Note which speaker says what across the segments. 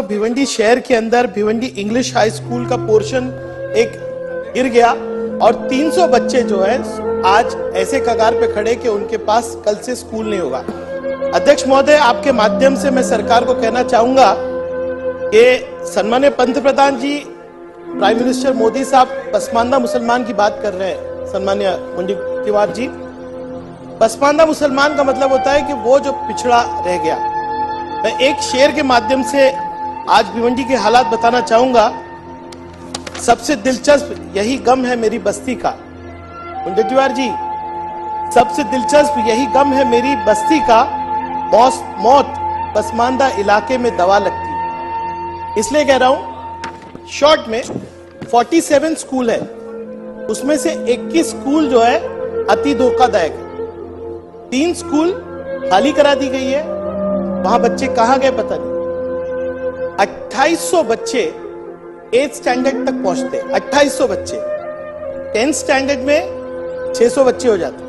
Speaker 1: तो भिवंडी शहर के अंदर भिवंडी इंग्लिश हाई स्कूल का पोर्शन एक गिर गया और 300 बच्चे जो है आज ऐसे कगार पे खड़े कि उनके पास कल से स्कूल नहीं होगा। अध्यक्ष महोदय, आपके माध्यम से मैं सरकार को कहना चाहूंगा कि सम्मान्य पंतप्रधान जी, प्राइम मिनिस्टर मोदी साहब पसमानदा मुसलमान की बात कर रहे हैं। सम्मान्य मुंडीवार जी, पसमानदा मुसलमान का मतलब होता है कि वो जो पिछड़ा रह गया। मैं एक शेर के माध्यम से आज भिवंडी के हालात बताना चाहूंगा। सबसे दिलचस्प यही गम है मेरी बस्ती का। मुंडीवार जी, सबसे दिलचस्प यही गम है मेरी बस्ती का, मौत पसमानदा इलाके में दवा लगती। इसलिए कह रहा हूं, शॉर्ट में 47 स्कूल है, उसमें से 21 स्कूल जो है अति धोखादायक है। 3 स्कूल खाली करा दी गई है, वहां बच्चे कहां गए पता नहीं। 2800 बच्चे 8th स्टैंडर्ड तक पहुंचते, 2800 बच्चे। 10th स्टैंडर्ड में 600 बच्चे हो जाते।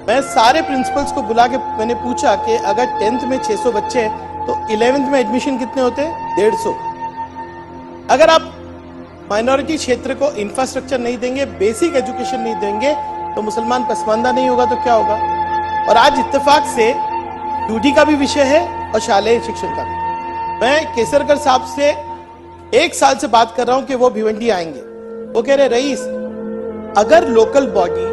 Speaker 1: मैं सारे प्रिंसिपल्स को बुला के मैंने पूछा कि अगर 10th में 600 बच्चे हैं तो 11th में एडमिशन कितने होते हैं? 150। अगर आप माइनॉरिटी क्षेत्र को इंफ्रास्ट्रक्चर नहीं देंगे, बेसिक एजुकेशन नहीं देंगे, तो मुसलमान पसमानदा नहीं होगा तो क्या होगा। और आज इत्तेफाक से ड्यूटी का भी विषय है और शालेय शिक्षण का भी। मैं केसरकर साहब से 1 साल से बात कर रहा हूं कि वो भिवंडी आएंगे। वो कह रहे, रईस, अगर लोकल बॉडी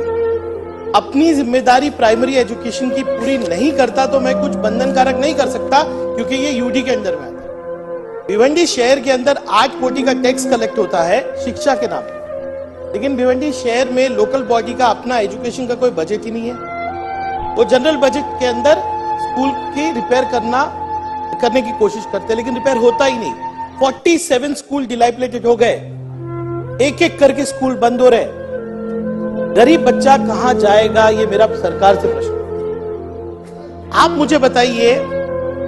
Speaker 1: अपनी जिम्मेदारी प्राइमरी एजुकेशन की पूरी नहीं करता तो मैं कुछ बंधनकारक नहीं कर सकता, क्योंकि ये यूडी के अंदर में आता है। भिवंडी शहर के अंदर 8 कोटी का टैक्स कलेक्ट होता है शिक्षा के नाम पर, लेकिन भिवंडी शहर में लोकल बॉडी का अपना एजुकेशन का कोई बजट ही नहीं है। वो जनरल बजट के अंदर स्कूल की रिपेयर करने की कोशिश करते हैं, लेकिन रिपेयर होता ही नहीं। 47 स्कूल डिलाइपिलेटेड हो गए, एक एक करके स्कूल बंद हो रहे। गरीब बच्चा कहां जाएगा, ये मेरा सरकार से प्रश्न। आप मुझे बताइए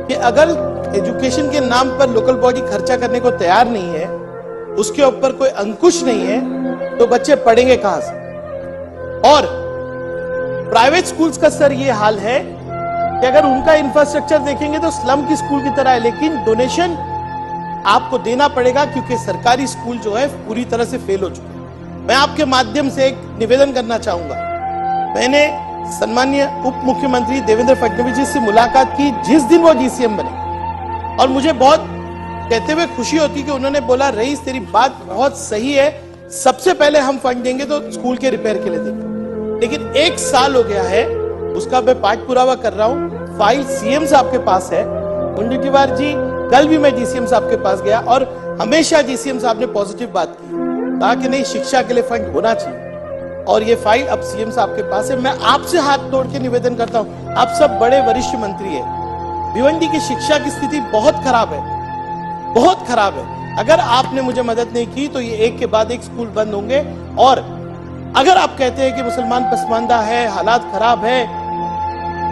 Speaker 1: कि अगर एजुकेशन के नाम पर लोकल बॉडी खर्चा करने को तैयार नहीं है, उसके ऊपर कोई अंकुश नहीं है, तो बच्चे पढ़ेंगे कहां से। और प्राइवेट स्कूल्स का सर ये हाल है कि अगर उनका इंफ्रास्ट्रक्चर देखेंगे तो स्लम की स्कूल की तरह है, लेकिन डोनेशन आपको देना पड़ेगा क्योंकि सरकारी स्कूल जो है पूरी तरह से फेल हो चुके हैं। मैं आपके माध्यम से एक निवेदन करना चाहूंगा। मैंने सम्मानीय उप मुख्यमंत्री देवेंद्र फडणवीस जी से मुलाकात की जिस दिन वो डीसीएम बने, और मुझे बहुत कहते हुए खुशी होती कि उन्होंने बोला, रईस तेरी बात बहुत सही है, सबसे पहले हम फंड देंगे तो स्कूल के रिपेयर के लिए देंगे। लेकिन 1 साल हो गया है, उसका मैं पाठ पुरावा कर रहा हूं। फाइल सीएम साहब के पास है। मुंडीवार जी, कल भी मैं डीसीएम साहब के पास गया और हमेशा डीसीएम साहब ने पॉजिटिव बात की, कहा कि नहीं, शिक्षा के लिए फंड होना चाहिए। और ये फाइल अब सीएम साहब के पास है। मैं आपसे हाथ तोड़ के निवेदन करता हूं, आप सब बड़े वरिष्ठ मंत्री हैं, भिवंडी की शिक्षा की स्थिति बहुत खराब है, बहुत खराब है। अगर आपने मुझे मदद नहीं की तो ये एक के बाद एक स्कूल बंद होंगे। और अगर आप कहते हैं कि मुसलमान पसमानदा है, हालात खराब है,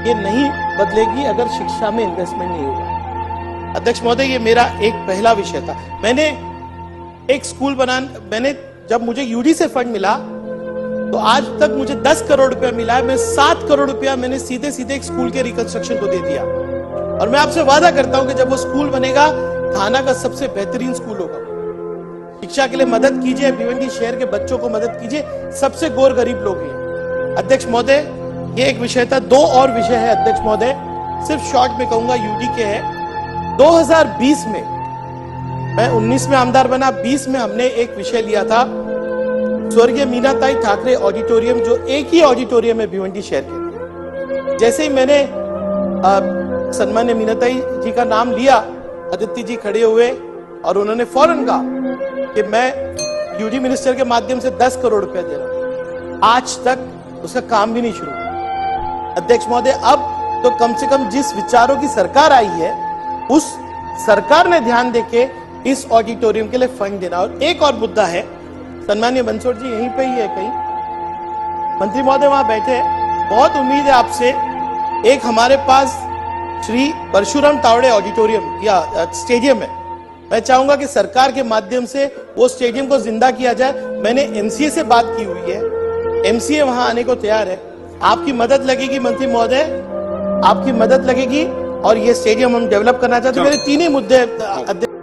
Speaker 1: ये नहीं बदलेगी अगर शिक्षा में इन्वेस्टमेंट नहीं होगा। अध्यक्ष महोदय, ये मेरा एक पहला विषय था। मैंने एक स्कूल मैंने जब मुझे यूडी से फंड मिला तो आज तक मुझे 10 करोड़ रुपया मिला है। मैं 7 करोड़ रुपया मैंने सीधे सीधे एक स्कूल के रिकंस्ट्रक्शन को दे दिया। और मैं आपसे वादा करता हूं कि जब वो स्कूल बनेगा, थाना का सबसे बेहतरीन स्कूल होगा। शिक्षा के लिए मदद कीजिए, भिवंडी शहर के बच्चों को मदद कीजिए, सबसे गोर गरीब लोग हैं। अध्यक्ष महोदय, ये एक विषय था। 2 और विषय है अध्यक्ष महोदय, सिर्फ शॉर्ट में कहूंगा, यूडी के है। 2020 में मैं 19 में आमदार बना, 20 में हमने एक विषय लिया था, स्वर्गीय मीनाताई ठाकरे ऑडिटोरियम, जो एक ही ऑडिटोरियम है भिवंडी शहर के। जैसे ही मैंने सम्मान्य मीनाताई जी का नाम लिया, आदित्य जी खड़े हुए और उन्होंने फौरन कहा कि मैं यूडी मिनिस्टर के माध्यम से 10 करोड़ रुपया दे रहा हूं। आज तक उसका काम भी नहीं शुरू हुआ। अध्यक्ष महोदय, अब तो कम से कम जिस विचारों की सरकार आई है, उस सरकार ने ध्यान देके इस ऑडिटोरियम के लिए फंड देना। और एक और मुद्दा है, सम्मानीय बंसोड़ जी यहीं पे ही है कहीं, मंत्री महोदय वहां बैठे हैं, बहुत उम्मीद है आपसे। एक हमारे पास श्री परशुराम तावड़े ऑडिटोरियम या स्टेडियम है, मैं चाहूंगा कि सरकार के माध्यम से वो स्टेडियम को जिंदा किया जाए। मैंने एमसीए से बात की हुई है, एमसीए वहां आने को तैयार है। आपकी मदद लगेगी मंत्री महोदय, आपकी मदद लगेगी। और ये स्टेडियम हम डेवलप करना चाहते हैं। मेरे तीन ही मुद्दे अध्यक्ष